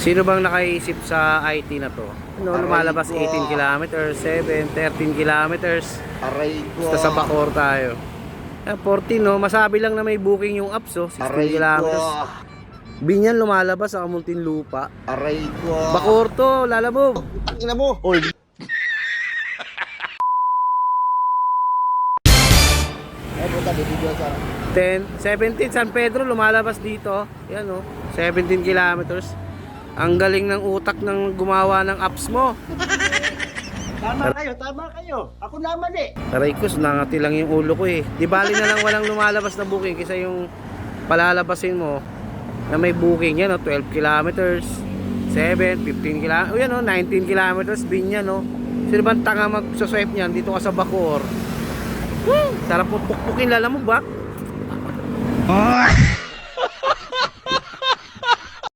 Sino bang nakaisip sa IT na to? No, lumalabas 18 kilometers, 7, 13 kilometers. Aray ko. Basta sa Bacoor tayo. 14 no, masabi lang na may booking yung apps 16 kilometers. Binyan lumalabas sa Muntinlupa. Aray ko. Bacoor to, lalabog. Tangina mo. Oy. 17 San Pedro lumalabas dito. Yan oh, 17 kilometers. Ang galing ng utak ng gumawa ng apps mo. Tama kayo. Ako naman eh. Aray ko, nangati lang yung ulo ko eh. Di bali na lang walang lumalabas na booking kaysa yung palalabasin mo na may booking yan, no? 12 kilometers, 7, 15 kilometers, yan, no? 19 kilometers, Binyan, no? Sino bang tanga mag-swipe niyan? Dito ka sa Bacoor. Sarap mo pukpukin, lala mo ba?